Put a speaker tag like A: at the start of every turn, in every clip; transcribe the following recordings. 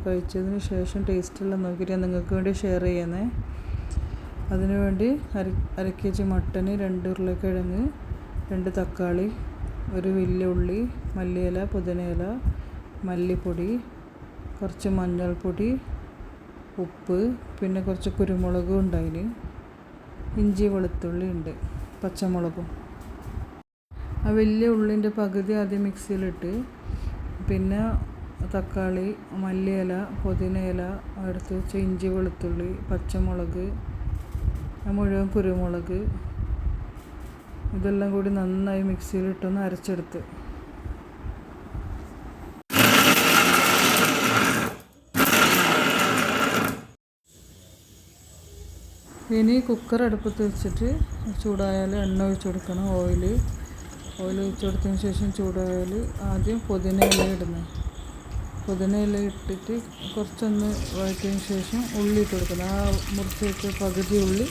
A: കഴിച്ചതിന് ശേഷം ടേസ്റ്റെല്ലാം നോക്കിയിട്ട് ഞാൻ നിങ്ങൾക്ക് വേണ്ടി ഷെയർ ചെയ്യുന്നത്. അതിനു വേണ്ടി അര kg മട്ടന്, 2 ഉരുളക്കിഴങ്ങ്, 2 തക്കാളി, ഒരു വലിയ ഉള്ളി, മല്ലിയില, പുതിനയില, മല്ലിപ്പൊടി, കുറച്ച് മഞ്ഞൾപ്പൊടി, ഉപ്പ്, പിന്നെ കുറച്ച് കുരുമുളകും ഉണ്ടായിന്, ഇഞ്ചി വെളുത്തുള്ളി ഉണ്ട്, പച്ചമുളകും. ആ വലിയ ഉള്ളിൻ്റെ പകുതി ആദ്യം മിക്സിയിലിട്ട്, പിന്നെ തക്കാളി, മല്ലിയില, പുതിനയില, എടുത്ത് വെച്ച ഇഞ്ചി വെളുത്തുള്ളി, പച്ചമുളക്, മുഴുവൻ കുരുമുളക്, ഇതെല്ലാം കൂടി നന്നായി മിക്സിയിലിട്ടൊന്ന് അരച്ചെടുത്ത്. ഇനി കുക്കർ അടുപ്പത്ത് വെച്ചിട്ട് ചൂടായാൽ എണ്ണ ഒഴിച്ച് കൊടുക്കണം. ഓയിൽ ഒഴിച്ച് കൊടുത്തതിന് ശേഷം ചൂടായാൽ ആദ്യം പുതിനയില ഇടുന്നത്. പുതിനയില ഇട്ടിട്ട് കുറച്ചൊന്ന് വഴറ്റിയതിന് ശേഷം ഉള്ളി ഇട്ട് കൊടുക്കുന്നത്. ആ മുറിച്ച് വെച്ച പകുതി ഉള്ളി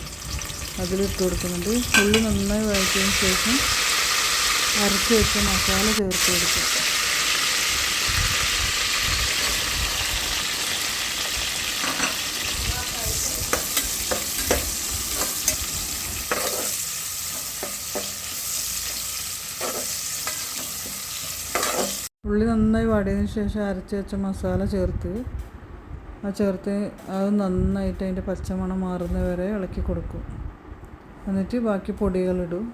A: അതിലിട്ട് കൊടുക്കുന്നുണ്ട്. ഉള്ളി നന്നായി വഴറ്റിയതിന് ശേഷം അരച്ച് വെച്ച മസാല ചേർത്ത് കൊടുക്കും. ഉള്ളി നന്നായി വാടിയതിന് ശേഷം അരച്ച് വെച്ച മസാല ചേർത്ത് അത് നന്നായിട്ട് അതിൻ്റെ പച്ചമണം മാറുന്നത് വരെ ഇളക്കി കൊടുക്കും. എന്നിട്ട് ബാക്കി പൊടികളിടും.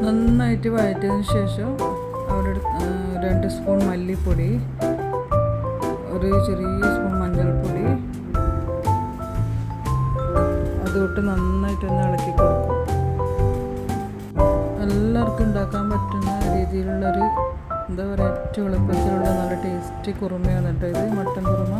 A: നന്നായിട്ട് വഴറ്റിയതിന് ശേഷം അവിടെ 2 സ്പൂൺ മല്ലിപ്പൊടി, ഒരു ചെറിയ സ്പൂൺ മഞ്ഞൾപ്പൊടി അതുകൊണ്ട് നന്നായിട്ടൊന്ന് ഇളക്കി കൊടുക്കും. എല്ലാവർക്കും ഉണ്ടാക്കാൻ പറ്റുന്ന രീതിയിലുള്ളൊരു എന്താ പറയുക, ഏറ്റവും എളുപ്പത്തിലുള്ള നല്ല ടേസ്റ്റി കുറുമയാണ് കേട്ടോ ഇത്, മട്ടൻ കുറുമ.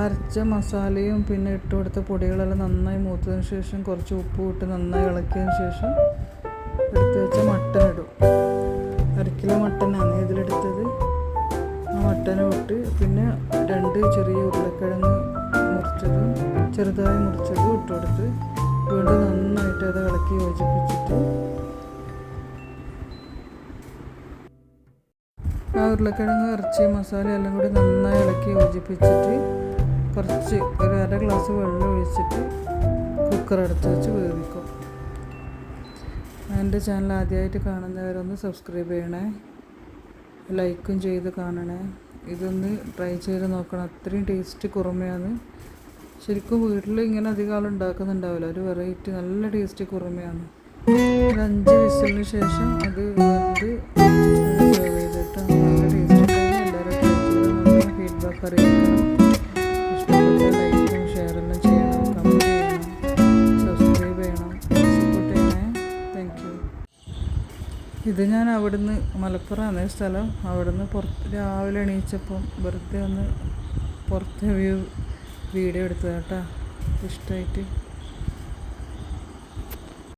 A: അരച്ച മസാലയും പിന്നെ ഇട്ട് കൊടുത്ത പൊടികളെല്ലാം നന്നായി മൂത്തതിന് ശേഷം കുറച്ച് ഉപ്പ് ഇട്ട് നന്നായി ഇളക്കിയതിന് ശേഷം എടുത്ത് വെച്ച മട്ടൻ ഇടും. 1 കിലോ മട്ടനാണ് ഇതിലെടുത്തത്. ആ മട്ടനും ഇട്ട് പിന്നെ 2 ചെറിയ ഉരുളക്കിഴങ്ങ് ചെറുതായി മുറിച്ചതും ഇട്ട് കൊടുത്ത് വീണ്ടും നന്നായിട്ട് അത് ഇളക്കി യോജിപ്പിച്ചിട്ട് ആ ഉരുളക്കിഴങ്ങ്, ഇറച്ചി, മസാല എല്ലാം കൂടി നന്നായി ഇളക്കി യോജിപ്പിച്ചിട്ട് കുറച്ച് ഒരു 1/2 ഗ്ലാസ് വെള്ളം ഒഴിച്ചിട്ട് കുക്കർ അടച്ച് വെച്ച് വേവിക്കും. എൻ്റെ ചാനൽ ആദ്യമായിട്ട് കാണുന്നവരൊന്ന് സബ്സ്ക്രൈബ് ചെയ്യണേ, ലൈക്കും ചെയ്ത് കാണണേ. ഇതൊന്ന് ട്രൈ ചെയ്ത് നോക്കണം. അത്രയും ടേസ്റ്റ് കുറുമയാണ്. ശരിക്കും വീട്ടിൽ ഇങ്ങനെ അധികം ആൾ ഉണ്ടാക്കുന്നുണ്ടാവില്ല. ഒരു വെറൈറ്റി നല്ല ടേസ്റ്റ് കുറുമയാണ്. ഒരു 5 വിസിലിന് ശേഷം അത് വെന്ത് സെർവ് ചെയ്തിട്ട് നല്ല ടേസ്റ്റ് ഉണ്ടായിരുന്നു. എല്ലാവരും ട്രൈ ചെയ്ത് നോക്കണം. ഫീഡ്ബാക്ക് അറിയിക്കണം. ഇഷ്ടപ്പെട്ട ലൈക്കും ഷെയറെല്ലാം ചെയ്യണം, കമൻറ്റ് ചെയ്യണം, സബ്സ്ക്രൈബ് ചെയ്യണം, സപ്പോർട്ട് ചെയ്യണേ. Thank you. ഇത് ഞാൻ അവിടുന്ന്, മലപ്പുറമാണ് സ്ഥലം, അവിടുന്ന് രാവിലെ എണീച്ചപ്പം വെറുതെ ഒന്ന് പുറത്തെ വീഡിയോ എടുത്തതാണ് കേട്ടോ, ഇഷ്ടമായിട്ട്.